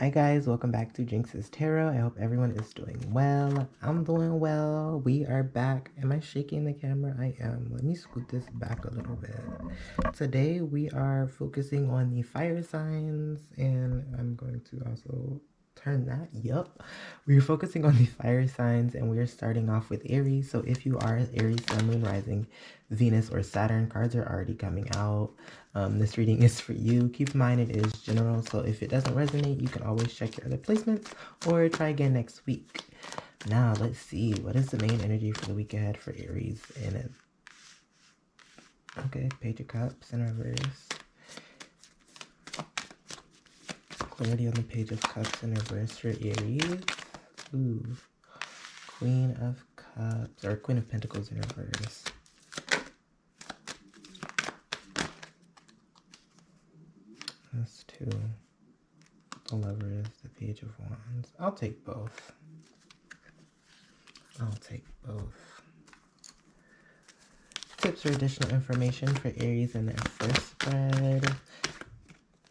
Hi guys, welcome back to Jinx's Tarot. I hope everyone is doing well. I'm doing well. We are back. Am I shaking the camera? I am. Let me scoot this back a little bit. Today we are focusing on the fire signs, and I'm going to also turn that. Yup. We're focusing on the fire signs, and we're starting off with Aries. So if you are Aries, Sun, Moon, Rising, Venus, or Saturn, cards are already coming out. This reading is for you. Keep in mind it is general, so if it doesn't resonate, you can always check your other placements or try again next week. Now, let's see. What is the main energy for the week ahead for Aries? Okay, Page of Cups in reverse. Clarity on the Page of Cups in reverse for Aries. Ooh. Queen of Cups, or Queen of Pentacles in reverse. That's two. The Lovers, the Page of Wands. I'll take both. Tips or additional information for Aries in their first spread.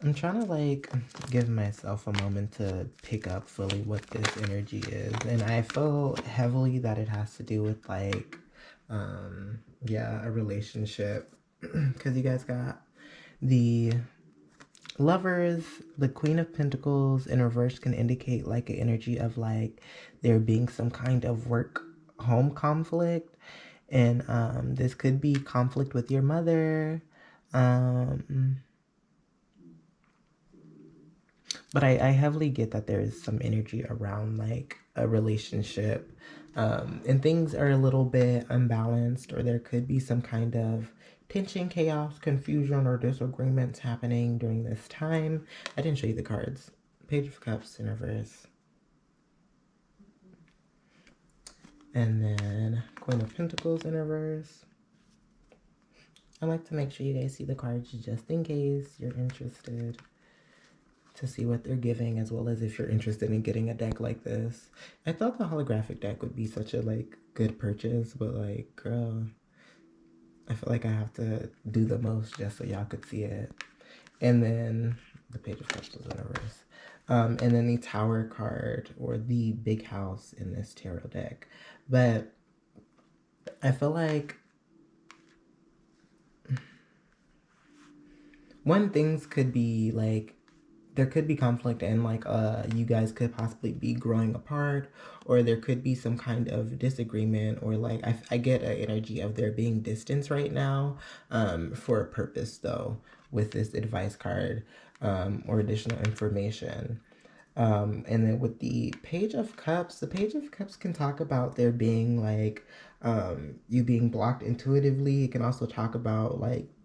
I'm trying to give myself a moment to pick up fully what this energy is. And I feel heavily that it has to do with a relationship. Because you guys got the Lovers, the Queen of Pentacles in reverse can indicate an energy of there being some kind of work-home conflict. And this could be conflict with your mother. But I heavily get that there is some energy around a relationship. And things are a little bit unbalanced, or there could be some kind of tension, chaos, confusion, or disagreements happening during this time. I didn't show you the cards. Page of Cups in reverse. And then Queen of Pentacles in reverse. I like to make sure you guys see the cards just in case you're interested to see what they're giving, as well as if you're interested in getting a deck like this. I thought the holographic deck would be such a good purchase, but girl, I feel like I have to do the most just so y'all could see it. And then the Page of Cups was in reverse. And then the Tower card, or the big house in this tarot deck. But I feel like one things could be there could be conflict, and you guys could possibly be growing apart, or there could be some kind of disagreement, or I get an energy of there being distance right now, for a purpose though, with this advice card, or additional information. And then with the Page of Cups, the Page of Cups can talk about there being you being blocked intuitively. It can also talk about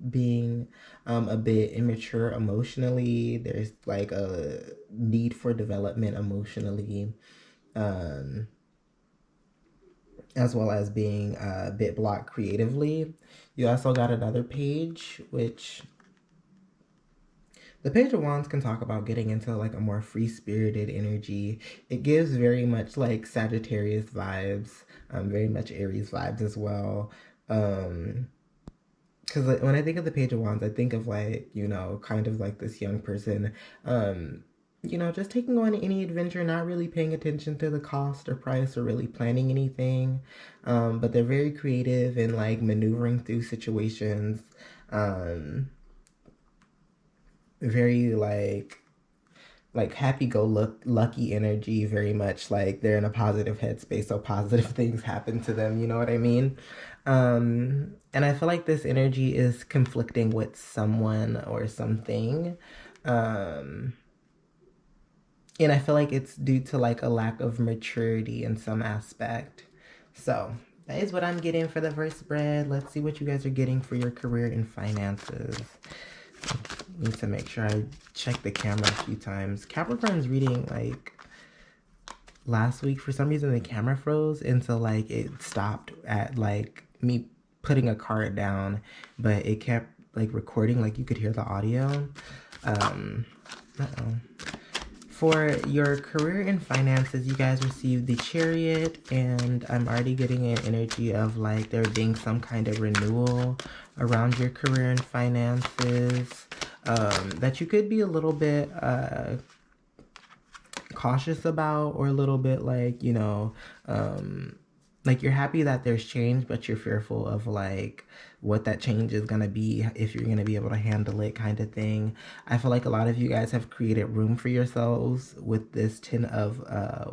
being a bit immature emotionally. There's a need for development emotionally, as well as being a bit blocked creatively. You also got another page, which the Page of Wands can talk about getting into a more free-spirited energy. It gives very much Sagittarius vibes, very much Aries vibes as well. Because when I think of the Page of Wands, I think of kind of this young person, just taking on any adventure, not really paying attention to the cost or price or really planning anything. But they're very creative and maneuvering through situations. Very happy-go-lucky energy, very much they're in a positive headspace, so positive things happen to them, you know what I mean? And I feel like this energy is conflicting with someone or something, and I feel like it's due to a lack of maturity in some aspect. So that is what I'm getting for the first spread. Let's see what you guys are getting for your career and finances. Need to make sure I check the camera a few times. Capricorn's reading last week, for some reason the camera froze, and so it stopped at me putting a card down, but it kept recording, you could hear the audio. For your career and finances, you guys received the Chariot, and I'm already getting an energy of there being some kind of renewal around your career and finances, that you could be a little bit cautious about, or a little bit like, you know, like you're happy that there's change, but you're fearful of like what that change is going to be, if you're going to be able to handle it, kind of thing. I feel like a lot of you guys have created room for yourselves with this 10 of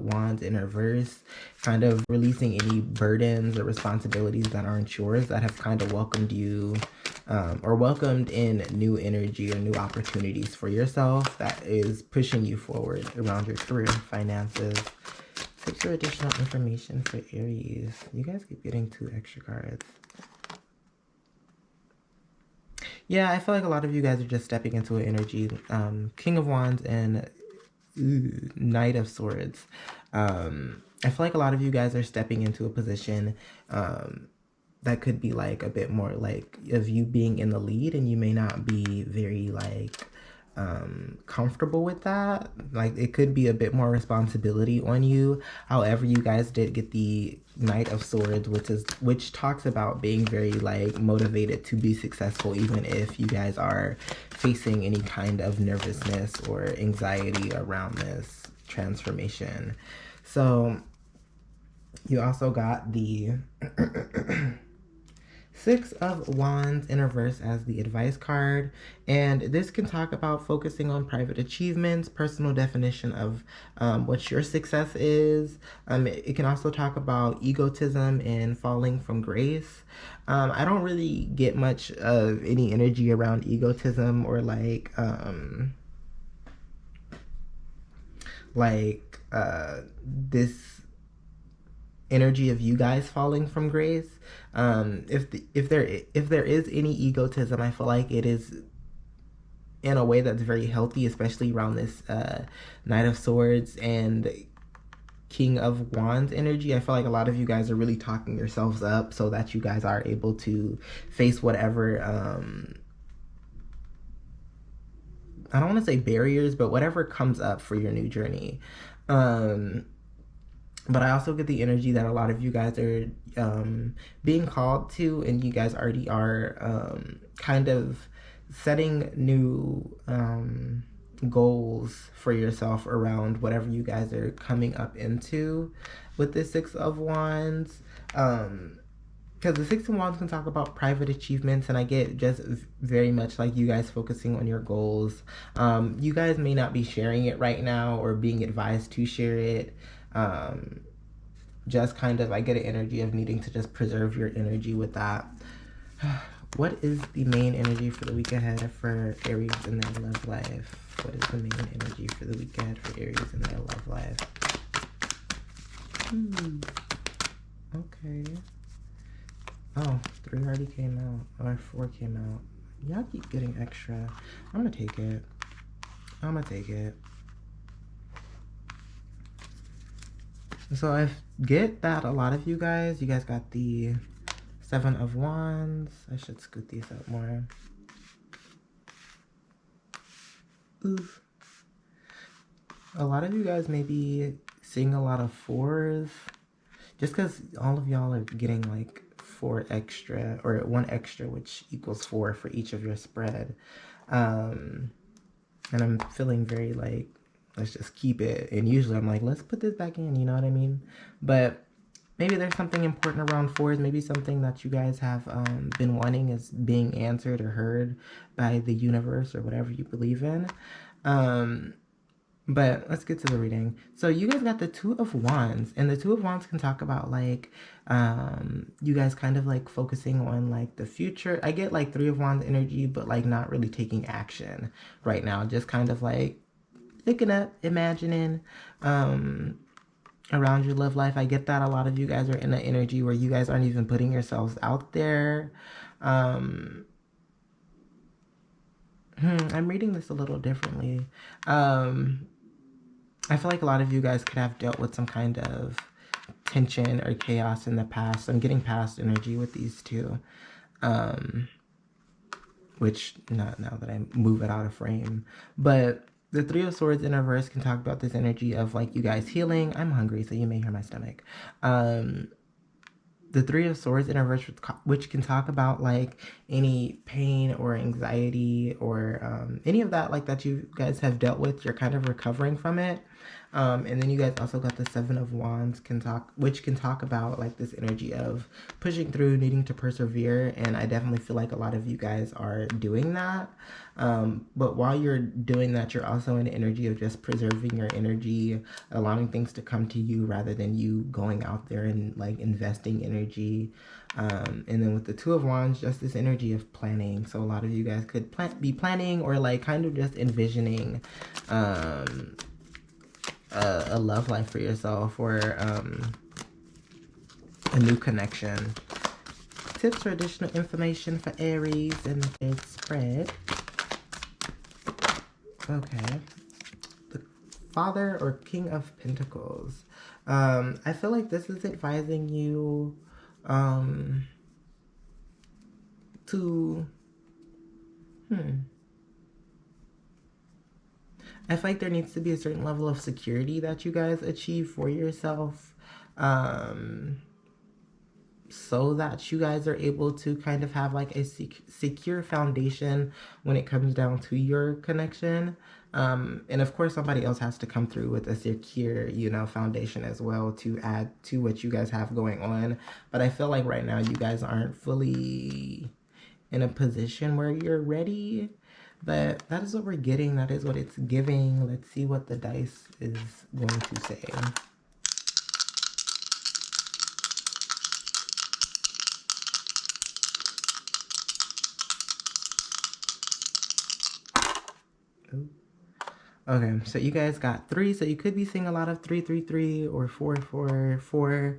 Wands in reverse, kind of releasing any burdens or responsibilities that aren't yours, that have kind of welcomed you or welcomed in new energy or new opportunities for yourself that is pushing you forward around your career, finances. Tips or additional information for Aries. You guys keep getting 2 extra cards. Yeah, I feel like a lot of you guys are just stepping into an energy. King of Wands and Knight of Swords. I feel like a lot of you guys are stepping into a position that could be like a bit more like of you being in the lead, and you may not be very like comfortable with that. Like it could be a bit more responsibility on you. However, you guys did get the Knight of Swords, which talks about being very like motivated to be successful, even if you guys are facing any kind of nervousness or anxiety around this transformation. So you also got the 6 of Wands in reverse as the advice card, and this can talk about focusing on private achievements, personal definition of what your success is. It can also talk about egotism and falling from grace. I don't really get much of any energy around egotism or this energy of you guys falling from grace. If there is any egotism, I feel like it is in a way that's very healthy, especially around this Knight of Swords and King of Wands energy. I feel like a lot of you guys are really talking yourselves up so that you guys are able to face whatever I don't want to say barriers, but whatever comes up for your new journey. But I also get the energy that a lot of you guys are being called to, and you guys already are kind of setting new goals for yourself around whatever you guys are coming up into with the 6 of Wands. Because the 6 of Wands can talk about private achievements, and I get just very much like you guys focusing on your goals. You guys may not be sharing it right now or being advised to share it. Just kind of, I get an energy of needing to just preserve your energy with that. What is the main energy for the week ahead for Aries in their love life? What is the main energy for the week ahead for Aries in their love life? Okay. Oh, 3 already came out, or 4 came out. Y'all keep getting extra. I'm gonna take it. I'm gonna take it. So I get that a lot of you guys got the 7 of Wands. I should scoot these out more. Oof. A lot of you guys may be seeing a lot of 4s, just because all of y'all are getting like 4 extra, or 1 extra, which equals 4 for each of your spread. And I'm feeling very like, let's just keep it. And usually I'm like, let's put this back in, you know what I mean? But maybe there's something important around 4s. Maybe something that you guys have been wanting is being answered or heard by the universe or whatever you believe in. But let's get to the reading. So you guys got the 2 of Wands, and the 2 of Wands can talk about like you guys kind of like focusing on like the future. I get like 3 of Wands energy, but like not really taking action right now. Just kind of like looking up, imagining around your love life. I get that a lot of you guys are in an energy where you guys aren't even putting yourselves out there. I'm reading this a little differently. I feel like a lot of you guys could have dealt with some kind of tension or chaos in the past. I'm getting past energy with these 2. Which, not now that I move it out of frame. But the 3 of Swords in reverse can talk about this energy of like you guys healing. I'm hungry, so you may hear my stomach. The 3 of Swords in reverse, which can talk about like any pain or anxiety or any of that like that you guys have dealt with. You're kind of recovering from it. And then you guys also got the Seven of Wands, which can talk about like this energy of pushing through, needing to persevere. And I definitely feel like a lot of you guys are doing that. But while you're doing that, you're also in the energy of just preserving your energy, allowing things to come to you rather than you going out there and like investing energy. And then with the Two of Wands, just this energy of planning. So a lot of you guys could be planning or like kind of just envisioning a love life for yourself or a new connection. Tips for additional information for Aries in the third spread. Okay. The Father or King of Pentacles. I feel like this is advising you to I feel like there needs to be a certain level of security that you guys achieve for yourself, so that you guys are able to kind of have like a secure foundation when it comes down to your connection. And of course somebody else has to come through with a secure, you know, foundation as well to add to what you guys have going on. But I feel like right now you guys aren't fully in a position where you're ready. But that is what we're getting. That is what it's giving. Let's see what the dice is going to say. Okay, so you guys got 3, so you could be seeing a lot of 333 or 444.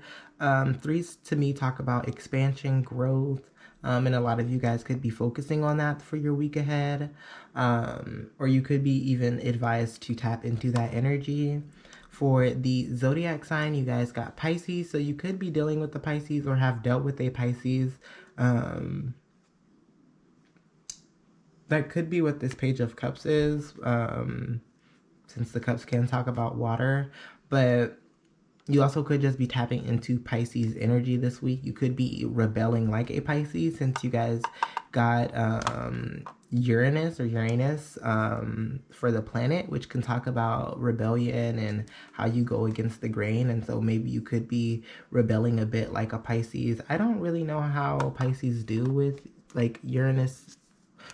Threes to me talk about expansion, growth, and a lot of you guys could be focusing on that for your week ahead, or you could be even advised to tap into that energy. For the zodiac sign, you guys got Pisces, so you could be dealing with the Pisces or have dealt with a Pisces. That could be what this Page of Cups is, since the cups can talk about water. But you also could just be tapping into Pisces energy this week. You could be rebelling like a Pisces since you guys got Uranus for the planet, which can talk about rebellion and how you go against the grain. And so maybe you could be rebelling a bit like a Pisces. I don't really know how Pisces do with like Uranus,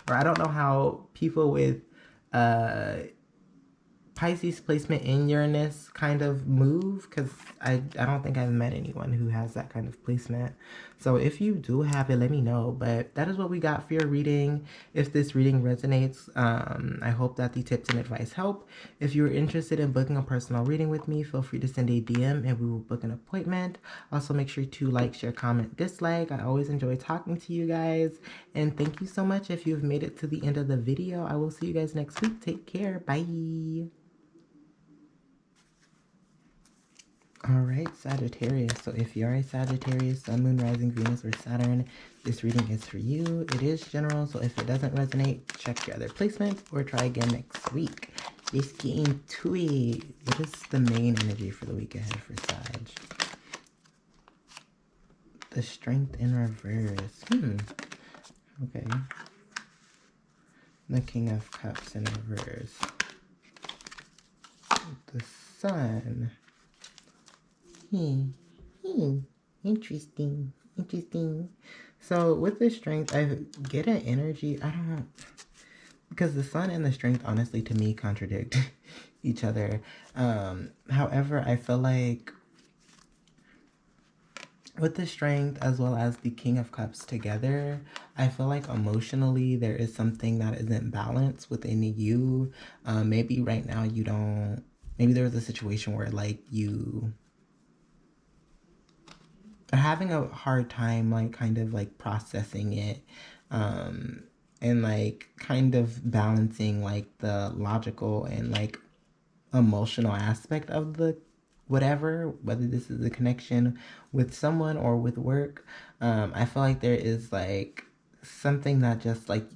or I don't know how people with Pisces placement in Uranus kind of move, because I don't think I've met anyone who has that kind of placement. So if you do have it, let me know. But that is what we got for your reading. If this reading resonates, I hope that the tips and advice help. If you're interested in booking a personal reading with me, feel free to send a DM and we will book an appointment. Also, make sure to like, share, comment, dislike. I always enjoy talking to you guys. And thank you so much if you've made it to the end of the video. I will see you guys next week. Take care. Bye. Alright, Sagittarius. So if you're a Sagittarius, Sun, Moon, Rising, Venus, or Saturn, this reading is for you. It is general, so if it doesn't resonate, check your other placements or try again next week. Let's get into it. What is the main energy for the week ahead for Sag? The Strength in reverse. Okay. The King of Cups in reverse. The Sun. Interesting. So with the Strength, I get an energy. I don't know, because the Sun and the Strength, honestly, to me, contradict each other. However, I feel like with the Strength as well as the King of Cups together, I feel like emotionally there is something that isn't balanced within you. Maybe right now you don't. Maybe there was a situation where like you having a hard time like kind of like processing it, and like kind of balancing like the logical and like emotional aspect of the whether this is a connection with someone or with work. I feel like there is like something that just like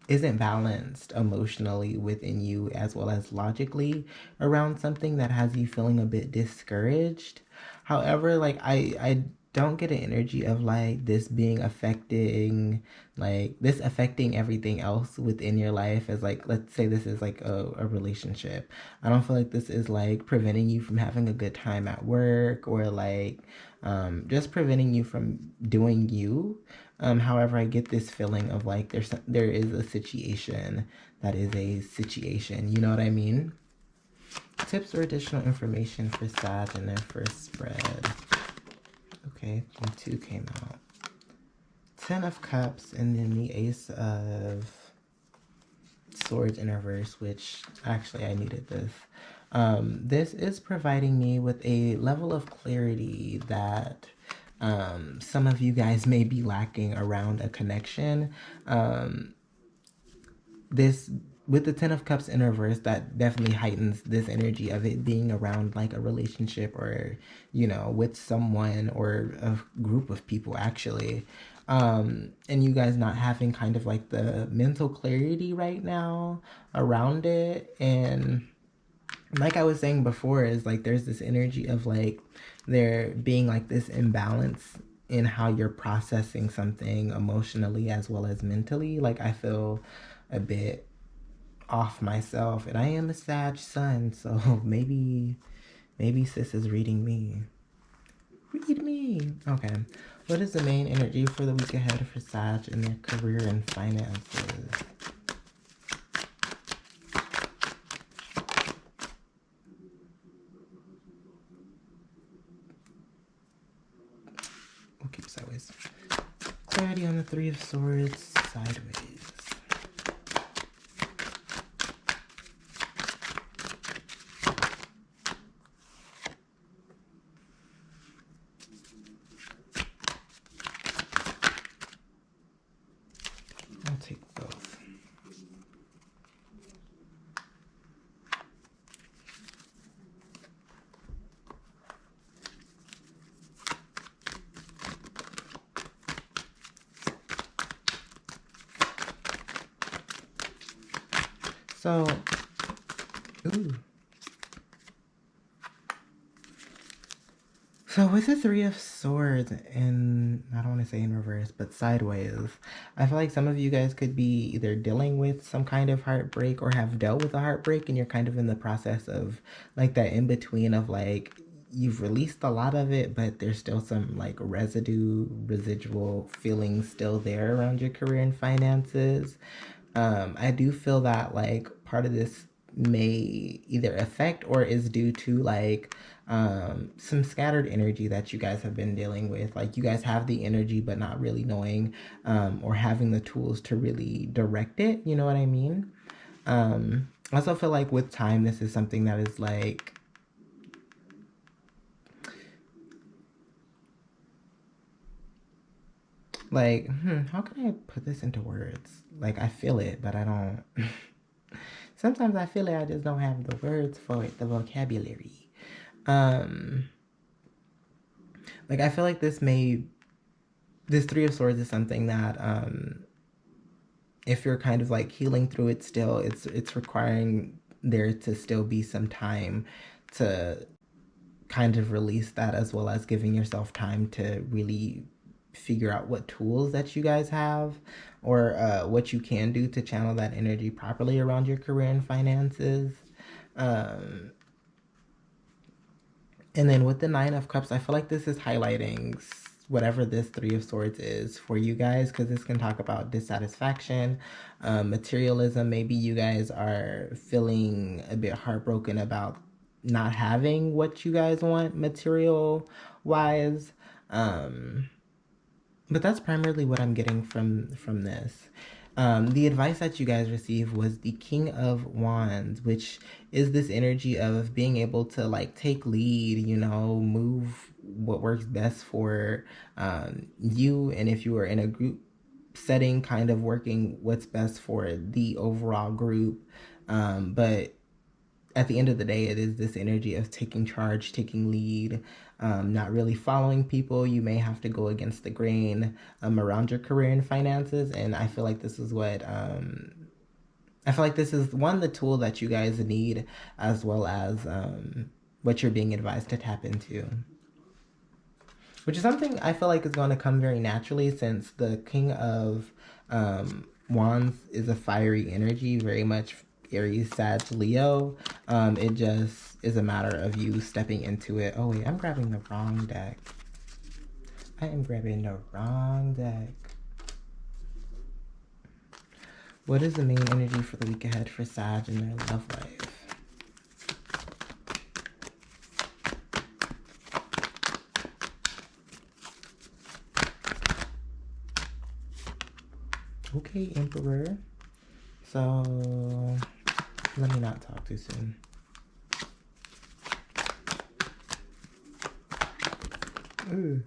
isn't balanced emotionally within you as well as logically around something that has you feeling a bit discouraged. However, like I don't get an energy of like this being affecting, like this affecting everything else within your life. As like, let's say this is like a relationship. I don't feel like this is like preventing you from having a good time at work, or like just preventing you from doing you. However, I get this feeling of like there is a situation that is a situation. You know what I mean? Tips or additional information for Sag in their first spread. Okay, and 2 came out. 10 of Cups, and then the Ace of Swords in reverse, which actually I needed this. This is providing me with a level of clarity that some of you guys may be lacking around a connection. This with the 10 of Cups in reverse, that definitely heightens this energy of it being around like a relationship, or you know, with someone or a group of people actually, and you guys not having kind of like the mental clarity right now around it. And like I was saying before, is like there's this energy of like there being like this imbalance in how you're processing something emotionally as well as mentally. Like I feel a bit off myself, and I am a Sag sun, so maybe sis is reading me. Read me. Okay. What is the main energy for the week ahead for Sag in their career and finances? We'll keep sideways. Clarity on the 3 of Swords, sideways. I'll take both. So, ooh. So with the 3 of Swords, and I don't want to say in reverse, but sideways, I feel like some of you guys could be either dealing with some kind of heartbreak or have dealt with a heartbreak, and you're kind of in the process of like that in between of like you've released a lot of it, but there's still some like residual feelings still there around your career and finances. I do feel that like part of this may either affect or is due to like some scattered energy that you guys have been dealing with. Like you guys have the energy but not really knowing or having the tools to really direct it. You know what I mean? I also feel like with time, this is something that is like how can I put this into words? Like I feel it, but I don't. Sometimes I feel it, I just don't have the words for it, the vocabulary. Like I feel like this 3 of Swords is something that if you're kind of like healing through it still, it's requiring there to still be some time to kind of release that, as well as giving yourself time to really figure out what tools that you guys have, or what you can do to channel that energy properly around your career and finances. And then with the 9 of Cups, I feel like this is highlighting whatever this 3 of Swords is for you guys, because this can talk about dissatisfaction, materialism. Maybe you guys are feeling a bit heartbroken about not having what you guys want material wise. But that's primarily what I'm getting from this. The advice that you guys received was the King of Wands, which is this energy of being able to like take lead, you know, move what works best for you. And if you are in a group setting, kind of working what's best for the overall group. But at the end of the day, it is this energy of taking charge, taking lead, not really following people. You may have to go against the grain around your career and finances. And I feel like this is what, I feel like this is the tool that you guys need, as well as what you're being advised to tap into. which is something I feel like is going to come very naturally since the King of Wands is a fiery energy, very much Aries, Sag, Leo. It just is a matter of you stepping into it. Oh wait, I'm grabbing the wrong deck. I am grabbing the wrong deck. What is the main energy for the week ahead for Sag in their love life? Okay, Emperor. So, let me not talk too soon. Ooh.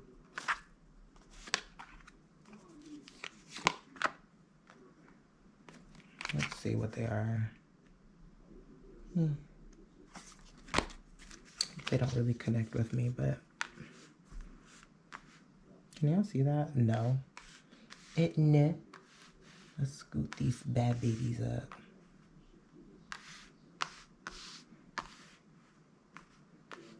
Let's see what they are. They don't really connect with me, but... Can y'all see that? No. No. Let's scoot these bad babies up.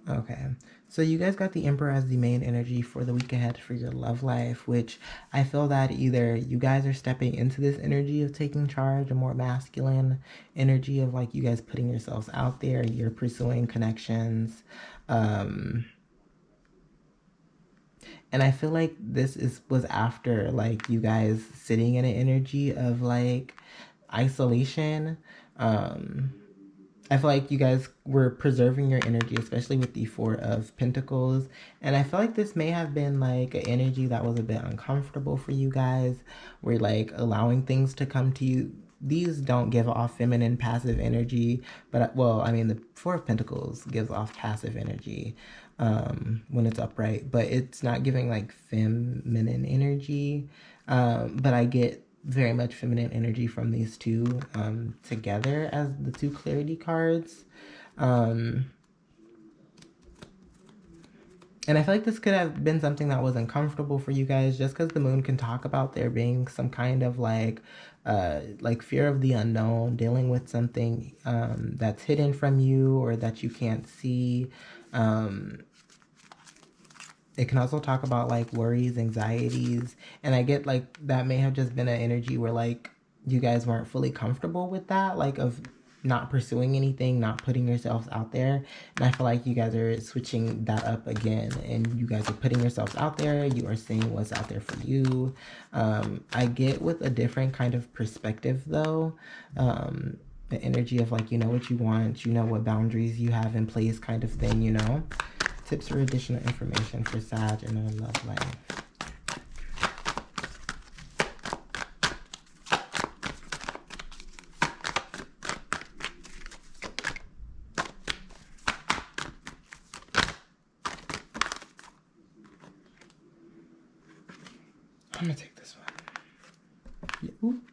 Okay, so you guys got the Emperor as the main energy for the week ahead for your love life, which I feel that either you guys are stepping into this energy of taking charge, a more masculine energy of like you guys putting yourselves out there, you're pursuing connections. And I feel like this was after like you guys sitting in an energy of like isolation. I feel like you guys were preserving your energy, especially with the Four of Pentacles. And I feel like this may have been like an energy that was a bit uncomfortable for you guys. Where like allowing things to come to you. These don't give off feminine passive energy. But well, I mean, the Four of Pentacles gives off passive energy when it's upright. But it's not giving like feminine energy. But I get very much feminine energy from these two together as the two clarity cards. And I feel like this could have been something that was uncomfortable for you guys just because the moon can talk about there being some kind of like fear of the unknown, dealing with something that's hidden from you or that you can't see. It can also talk about like worries, anxieties, and I get like that may have just been an energy where like you guys weren't fully comfortable with that, like of not pursuing anything, not putting yourselves out there. And I feel like you guys are switching that up again, and you guys are putting yourselves out there. You are seeing what's out there for you. I get with a different kind of perspective though. The energy of like, you know what you want, you know what boundaries you have in place kind of thing, you know. Tips or additional information for Sag in their love life. I'm gonna take this one. Yeah, oop,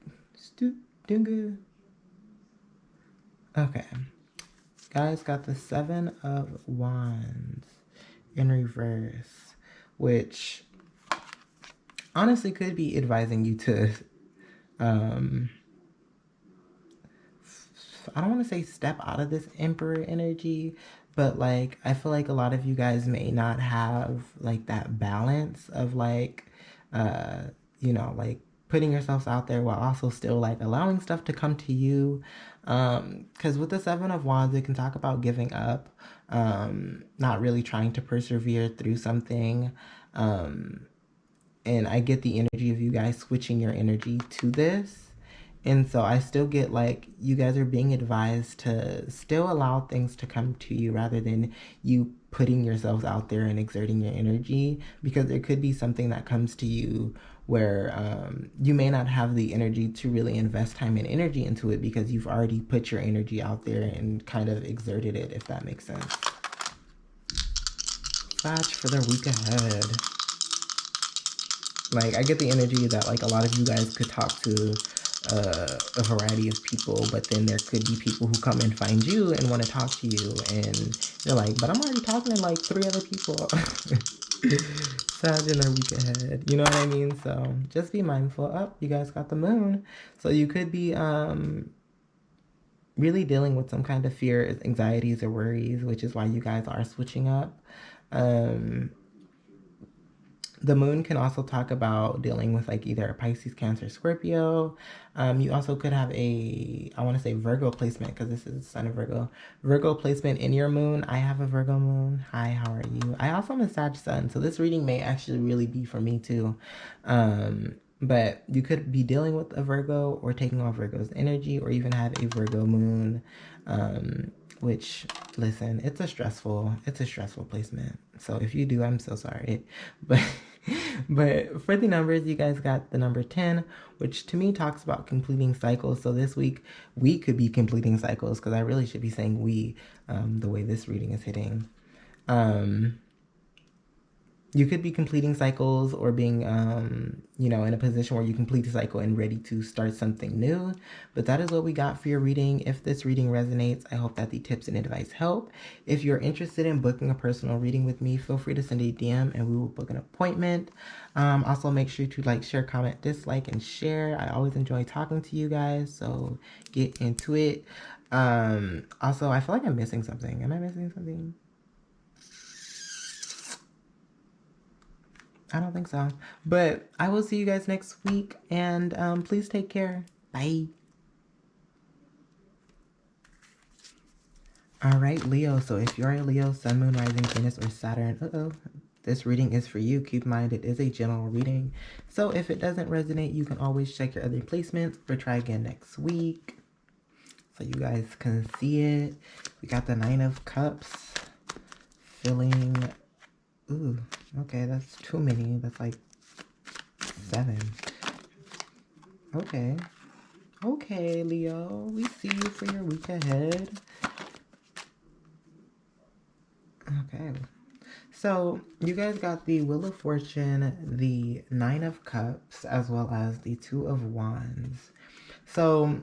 doing good. Okay. Guys, got the Seven of Wands in reverse, which honestly could be advising you to I don't want to say step out of this Emperor energy, but like I feel like a lot of you guys may not have like that balance of like you know, like putting yourselves out there while also still like allowing stuff to come to you. Because with the Seven of Wands, it can talk about giving up, not really trying to persevere through something. And I get the energy of you guys switching your energy to this. And so I still get like you guys are being advised to still allow things to come to you rather than you putting yourselves out there and exerting your energy, because there could be something that comes to you where you may not have the energy to really invest time and energy into it because you've already put your energy out there and kind of exerted it, if that makes sense. Sag for the week ahead. Like, I get the energy that, like, a lot of you guys could talk to a variety of people, but then there could be people who come and find you and want to talk to you, and you're like, but I'm already talking to, like, 3 other people. Sad in their week ahead. You know what I mean? So, just be mindful. Oh, you guys got the moon. So, you could be really dealing with some kind of fear, anxieties, or worries, which is why you guys are switching up. The moon can also talk about dealing with like either a Pisces, Cancer, Scorpio. You also could have a, I want to say Virgo placement because this is the sign of Virgo. Virgo placement in your moon. I have a Virgo moon. Hi, how are you? I also am a Sag sun, so this reading may actually really be for me too. But you could be dealing with a Virgo or taking on Virgo's energy, or even have a Virgo moon. Which, listen, it's a stressful placement. So if you do, I'm so sorry. But but for the numbers, you guys got the number 10, which to me talks about completing cycles. So this week we could be completing cycles, because I really should be saying we, the way this reading is hitting. You could be completing cycles or being, in a position where you complete a cycle and ready to start something new. But that is what we got for your reading. If this reading resonates, I hope that the tips and advice help. If you're interested in booking a personal reading with me, feel free to send a DM and we will book an appointment. Also, make sure to like, share, comment, dislike, and share. I always enjoy talking to you guys, so get into it. Also, I feel like I'm missing something. Am I missing something? I don't think so. But I will see you guys next week. And please take care. Bye. All right, Leo. So if you're a Leo, Sun, Moon, Rising, Venus, or Saturn, this reading is for you. Keep in mind, it is a general reading. So if it doesn't resonate, you can always check your other placements or try again next week. So you guys can see it. We got the 9 of Cups. Feeling... Ooh, okay, that's too many. That's like 7. Okay. Okay, Leo. We see you for your week ahead. Okay. So, you guys got the Wheel of Fortune, the 9 of Cups, as well as the 2 of Wands. So,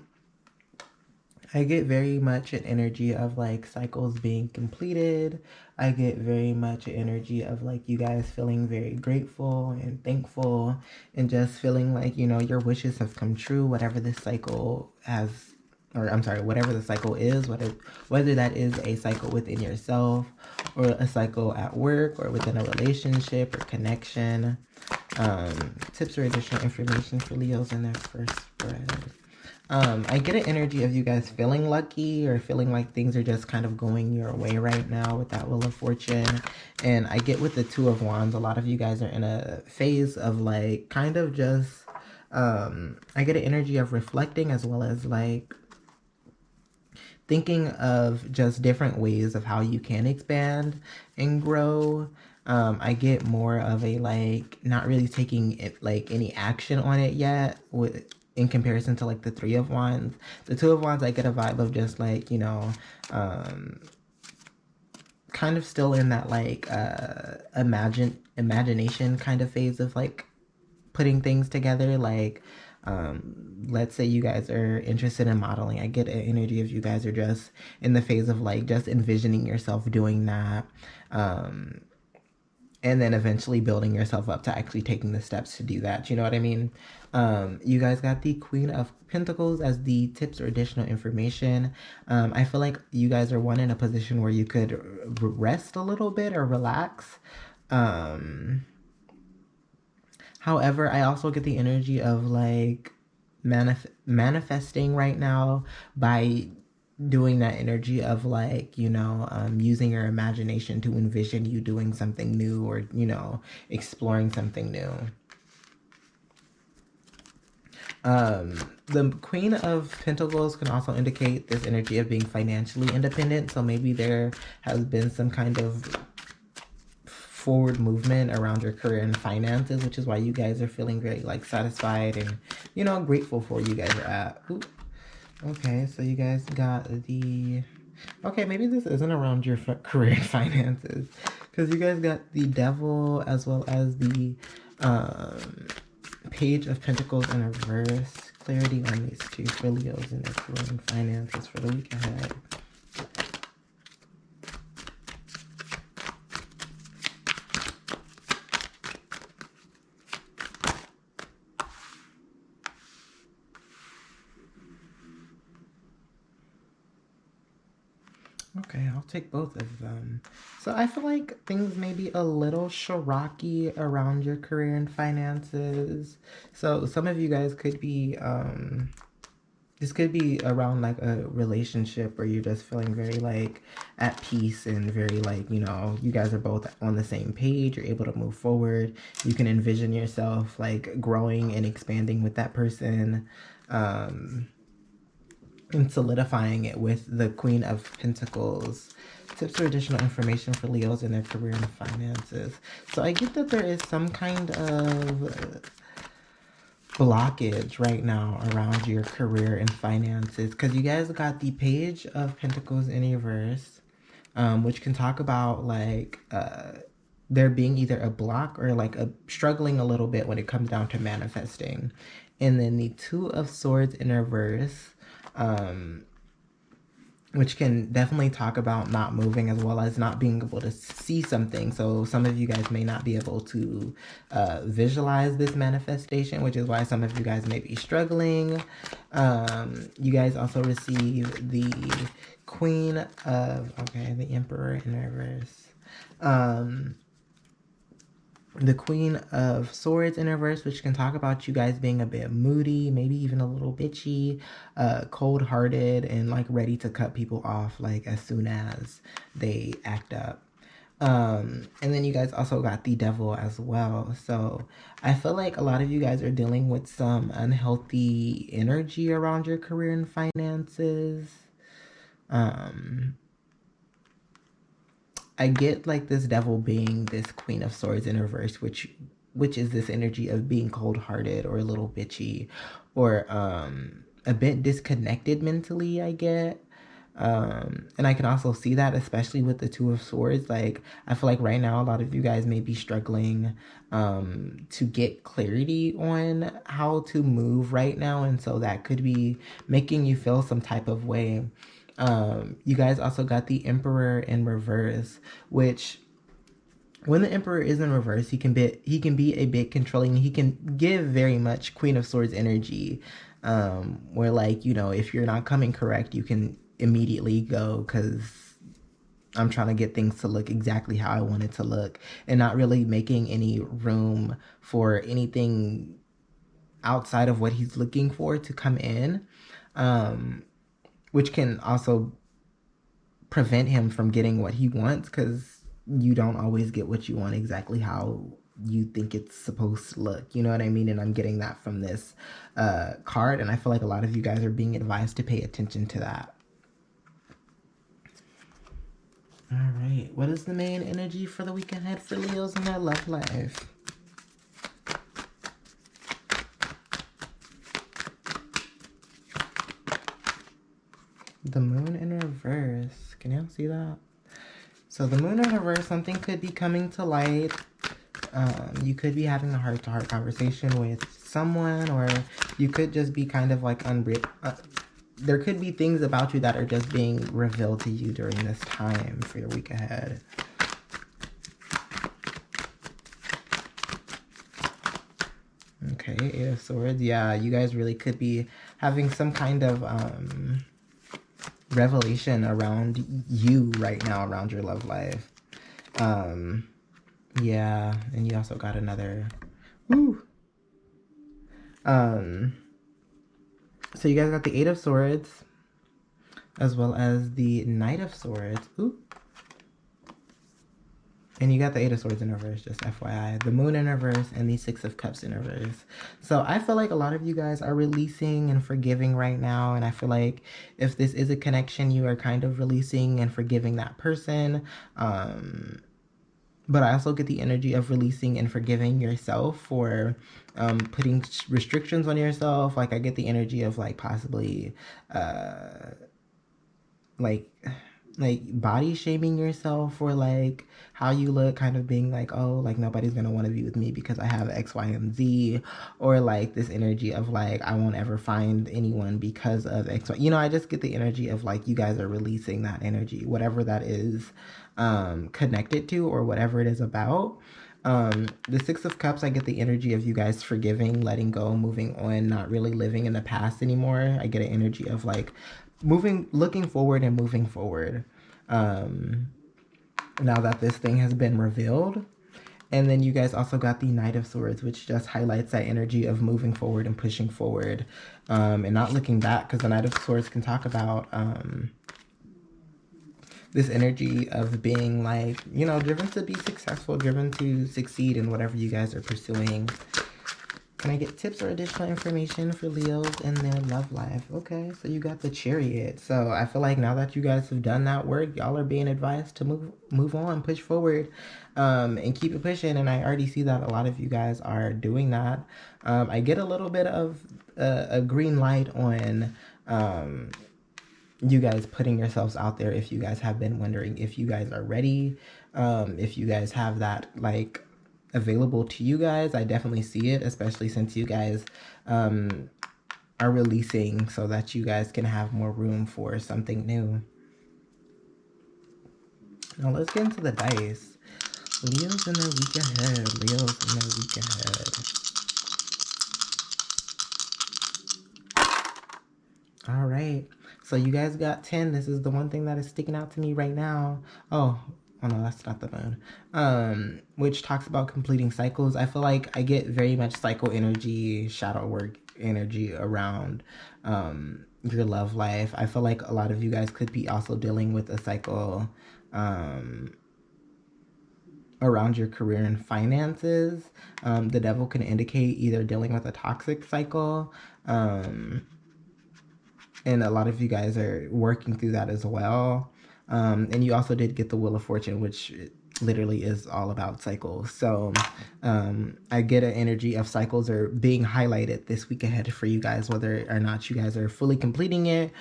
I get very much an energy of like cycles being completed. I get very much an energy of like you guys feeling very grateful and thankful and just feeling like, your wishes have come true, whatever this cycle has, or I'm sorry, whatever the cycle is, whether that is a cycle within yourself or a cycle at work or within a relationship or connection. Tips or additional information for Leos in their first spread. I get an energy of you guys feeling lucky or feeling like things are just kind of going your way right now with that Wheel of Fortune. And I get with the 2 of Wands, a lot of you guys are in a phase of like kind of just, I get an energy of reflecting as well as like thinking of just different ways of how you can expand and grow. I get more of a like not really taking it, like any action on it yet in comparison to like the 3 of Wands. The 2 of Wands, I get a vibe of just like, kind of still in that like imagination kind of phase of like putting things together. Like let's say you guys are interested in modeling. I get an energy of you guys are just in the phase of like just envisioning yourself doing that. And then eventually building yourself up to actually taking the steps to do that. You know what I mean? You guys got the Queen of Pentacles as the tips or additional information. I feel like you guys are in a position where you could rest a little bit or relax. However, I also get the energy of like manifesting right now by doing that energy of like, using your imagination to envision you doing something new or, exploring something new. The Queen of Pentacles can also indicate this energy of being financially independent. So maybe there has been some kind of forward movement around your career and finances, which is why you guys are feeling very like satisfied and, grateful for where you guys are at. Ooh. Okay, so you guys got the... Okay, maybe this isn't around your career and finances. Because you guys got the Devil as well as the Page of Pentacles in reverse. Clarity on these 2 for Leos and their career and finances for the week ahead. Okay, I'll take both of them. So I feel like things may be a little rocky around your career and finances. So some of you guys could be, this could be around like a relationship where you're just feeling very like at peace and very like, you know, you guys are both on the same page. You're able to move forward. You can envision yourself like growing and expanding with that person. And solidifying it with the Queen of Pentacles. Tips or additional information for Leos in their career and finances. So I get that there is some kind of blockage right now around your career and finances, because you guys got the Page of Pentacles in reverse, which can talk about like there being either a block or like a struggling a little bit when it comes down to manifesting. And then the Two of Swords in reverse, which can definitely talk about not moving as well as not being able to see something. So some of you guys may not be able to visualize this manifestation, which is why some of you guys may be struggling. You guys also receive the Queen of, okay, the Emperor in reverse. The Queen of Swords in reverse, which can talk about you guys being a bit moody, maybe even a little bitchy, cold-hearted, and like ready to cut people off like as soon as they act up. And then you guys also got the Devil as well. So I feel like a lot of you guys are dealing with some unhealthy energy around your career and finances. I get like this Devil being this Queen of Swords in reverse, which is this energy of being cold-hearted or a little bitchy or a bit disconnected mentally, I get. And I can also see that, especially with the Two of Swords. Like, I feel like right now a lot of you guys may be struggling to get clarity on how to move right now, and so that could be making you feel some type of way. You guys also got the Emperor in reverse, which when the Emperor is in reverse, he can be a bit controlling. He can give very much Queen of Swords energy, where like, you know, if you're not coming correct, you can immediately go because I'm trying to get things to look exactly how I want it to look, and not really making any room for anything outside of what he's looking for to come in. Which can also prevent him from getting what he wants, because you don't always get what you want exactly how you think it's supposed to look. You know what I mean? And I'm getting that from this card, and I feel like a lot of you guys are being advised to pay attention to that. All right. What is the main energy for the week ahead for Leos in their love life? The Moon in reverse. Can y'all see that? So the Moon in reverse, something could be coming to light. You could be having a heart-to-heart conversation with someone, or you could just be kind of like there could be things about you that are just being revealed to you during this time for your week ahead. Okay, Eight of Swords. Yeah, you guys really could be having some kind of revelation around you right now, around your love life. Yeah, and you also got another so you guys got the Eight of Swords as well as the Knight of Swords. And you got the Eight of Swords in reverse, just FYI. The Moon in reverse and the Six of Cups in reverse. So I feel like a lot of you guys are releasing and forgiving right now. And I feel like if this is a connection, you are kind of releasing and forgiving that person. But I also get the energy of releasing and forgiving yourself for putting restrictions on yourself. Like, I get the energy of like possibly like body shaming yourself, or like how you look, kind of being like, oh, like nobody's gonna want to be with me because I have X, Y, and Z, or like this energy of like I won't ever find anyone because of X, Y. You know, I just get the energy of like you guys are releasing that energy, whatever that is connected to, or whatever it is about. The Six of Cups, I get the energy of you guys forgiving, letting go, moving on, not really living in the past anymore. I get an energy of like looking forward and moving forward. now that this thing has been revealed. And then you guys also got the Knight of Swords, which just highlights that energy of moving forward and pushing forward, and not looking back, because the Knight of Swords can talk about this energy of being like, you know, driven to be successful, driven to succeed in whatever you guys are pursuing. Can I get tips or additional information for Leos in their love life? Okay, so you got the Chariot. So I feel like now that you guys have done that work, y'all are being advised to move on, push forward, and keep it pushing. And I already see that a lot of you guys are doing that. I get a little bit of a green light on you guys putting yourselves out there. If you guys have been wondering if you guys are ready, if you guys have that like available to you guys, I definitely see it, especially since you guys are releasing so that you guys can have more room for something new. Now let's get into the dice. Leos in their week ahead. Leos in their week ahead. All right. So you guys got 10. This is the one thing that is sticking out to me right now. Oh no, that's not the moon. Which talks about completing cycles. I feel like I get very much cycle energy, shadow work energy around your love life. I feel like a lot of you guys could be also dealing with a cycle around your career and finances. The devil can indicate either dealing with a toxic cycle, and a lot of you guys are working through that as well. And you also did get the Wheel of Fortune, which literally is all about cycles. So I get an energy of cycles are being highlighted this week ahead for you guys, whether or not you guys are fully completing it,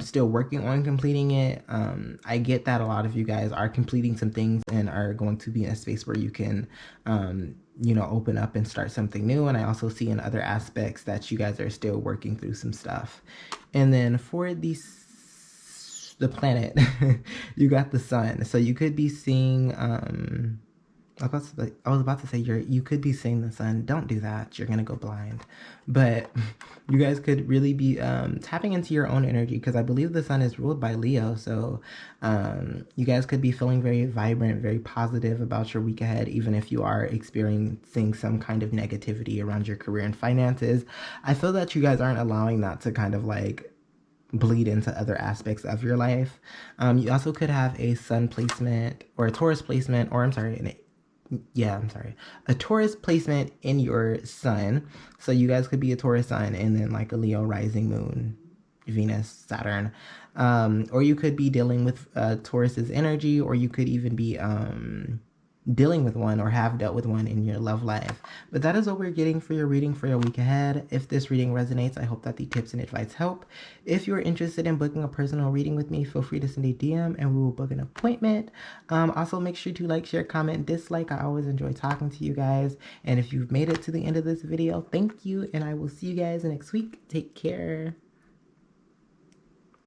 still working on completing it. I get that a lot of you guys are completing some things and are going to be in a space where you can you know, open up and start something new. And I also see in other aspects that you guys are still working through some stuff. And then for the planet, you got the sun. So you could be seeing I was about to say you could be seeing the sun. Don't do that, you're gonna go blind. But you guys could really be tapping into your own energy, because I believe the sun is ruled by Leo. So you guys could be feeling very vibrant, very positive about your week ahead, even if you are experiencing some kind of negativity around your career and finances. I feel that you guys aren't allowing that to kind of like bleed into other aspects of your life. You also could have a sun placement or a Taurus placement, or a Taurus placement in your sun. So you guys could be a Taurus sun and then like a Leo rising, moon, Venus, Saturn. Or you could be dealing with Taurus's energy, or you could even be dealing with one or have dealt with one in your love life. But that is what we're getting for your reading for your week ahead. If this reading resonates, I hope that the tips and advice help. If you're interested in booking a personal reading with me, feel free to send a DM and we will book an appointment. Also, make sure to like, share, comment, dislike. I always enjoy talking to you guys. And if you've made it to the end of this video, thank you. And I will see you guys next week. Take care.